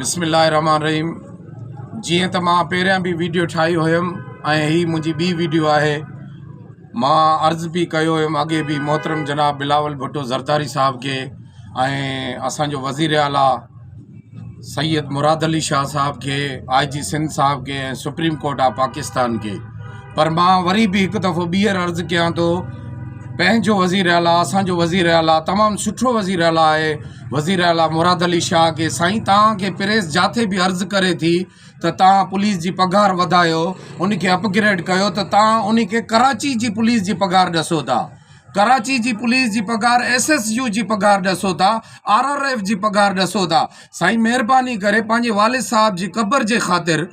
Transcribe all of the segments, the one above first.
बिस्मिल्लाहिर्रहमानिर्रहीम। जीअं त मां पहिरियां भी वीडियो ठाही हुयमि ऐं ही मुंहिंजी ॿी वीडियो आहे। मां अर्ज़ु भी कयो हुयमि अॻे भी मोहतरम जनाब बिलावल भुट्टो ज़रदारी साहब के ऐं असांजो वज़ीर आला सैयद मुराद अली शाह साहब के, IG सिंध साहब के ऐं सुप्रीम कोर्ट ऑफ पाकिस्तान के। पर मां वरी भी हिकु दफ़ो ॿीहर अर्ज़ु कयां थो, पंहिंजो वज़ीर आला, असांजो वज़ीर आला तमामु सुठो वज़ीर आला आहे, वज़ीर आला मुराद अली शाह के। साईं तव्हांखे प्रेस जाथे भी अर्ज़ु करे थी त तव्हां पुलिस जी पघार वधायो, उनखे अपग्रेड कयो, त तव्हां उनखे कराची जी पुलिस जी पघार ॾसो था। कराची जी पुलिस जी पघार, SSU जी पघार ॾसो था, RRF जी पघार ॾसो था। साईं महिरबानी करे पंहिंजे वालिद साहब जी क़बर जे ख़ातिर,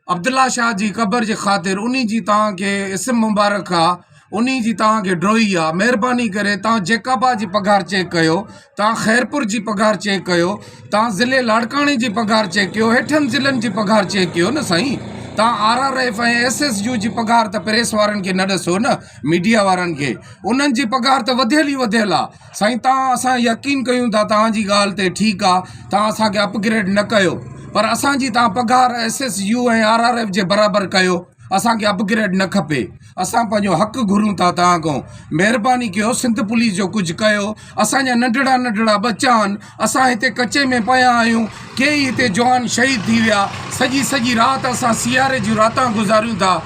अब्दुल्ला शाह जी क़बर जे ख़ातिर, उन जी तव्हांखे इस्म मुबारक आहे, उन जी तव्हांखे ड्रोई आहे। महिरबानी करे तव्हां जेकाबा जी पघार चेक कयो, तव्हां खैरपुर जी पघार चेक कयो, तव्हां ज़िले लाड़काणे जी पघार चेक कयो, हेठनि ज़िलनि जी पघार चेक कयो न साईं। तव्हां RRF ऐं SSU जी पघार त प्रेस वारनि खे न ॾसो न, मीडिया वारनि खे। उन्हनि जी पघार त वधियल ई वधियल आहे साईं। तव्हां असां यकीन कयूं था तव्हांजी ॻाल्हि ते, ठीकु आहे, तव्हां असांखे अपग्रेड न कयो, पर असांजी तव्हां पघार SSU ऐं RRF जे बराबरि कयो। असांखे अपग्रेड न खपे, असां पंहिंजो हक़ घुरूं था तव्हां खां। महिरबानी कयो, सिंध पुलिस जो कुझु कयो। असांजा नंढड़ा नंढड़ा बच्चा आहिनि, असां हिते कचे में पिया आहियूं, केई हिते जवान शहीद थी विया। सॼी राति असां सियारे जूं रातां गुज़ारियूं था,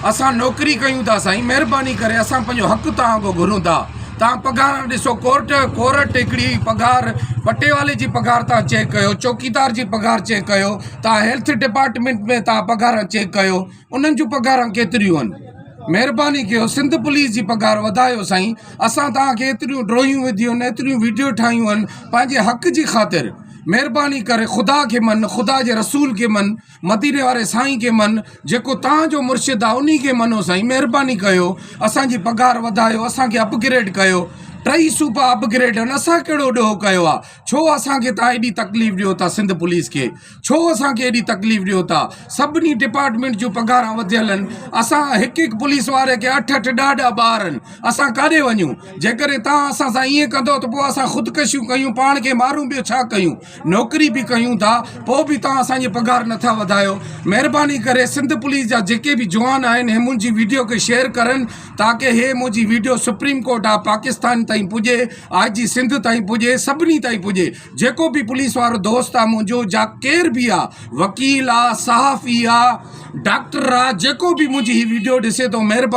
असां नौकरी कयूं था साईं। महिरबानी करे असां पंहिंजो हक़ तव्हां खां घुरूं था। तव्हां पघार ॾिसो, कोर्ट हिकिड़ी पघार, पटेवाले जी पघार तव्हां चेक कयो, चौकीदार जी पघार चेक कयो, तव्हां हेल्थ डिपार्टमेंट में तव्हां पघार चेक कयो, उन्हनि जूं पघार केतिरियूं आहिनि। महिरबानी कयो, सिंध पुलिस जी पघार वधायो साईं। असां तव्हांखे एतिरियूं ड्रॉइयूं विधियूं आहिनि, एतिरियूं वीडियो ठाहियूं आहिनि पंहिंजे हक़ जी ख़ातिर। महिरबानी करे ख़ुदा खे मन, ख़ुदा जे रसूल खे मन, मदीने वारे साईं खे मन, जेको तव्हांजो मुर्शिद आहे उन खे मनो साईं। महिरबानी कयो, असांजी पघार वधायो, असांखे अपग्रेड कयो। 3 सूबा अपग्रेड आहिनि, असां कहिड़ो ॾोहो कयो आहे? छो असांखे तव्हां एॾी तकलीफ़ ॾियो था सिंध पुलिस खे? छो असांखे एॾी तकलीफ़ ॾियो था? सभिनी डिपार्टमेंट जूं पघारां वधियल आहिनि। असां हिकु पुलिस वारे खे 8-8 ॾह ॿार आहिनि, असां काॾे वञूं? जेकॾहिं तव्हां असां सां ईअं कंदो त पोइ असां ख़ुदकशियूं कयूं, पाण खे मारूं, ॿियो छा कयूं? नौकरी बि कयूं था, पोइ बि तव्हां असांजी पघार नथा वधायो। महिरबानी करे सिंध पुलिस जा जेके बि जवान आहिनि, हे मुंहिंजी वीडियो खे शेयर करनि, ताकी हे मुंहिंजी video supreme court of Pakistan ताईं पुॼे, IG सिंध ताईं पुॼे, सभिनी ताईं पुॼे। जेको बि पुलिस वारो दोस्त आहे मुंहिंजो, जा केर बि आहे, वकील आहे, सहाफ़ी आहे, डॉक्टर आहे, जेको बि मुंहिंजी हीअ वीडियो ॾिसे थो, महिरबानी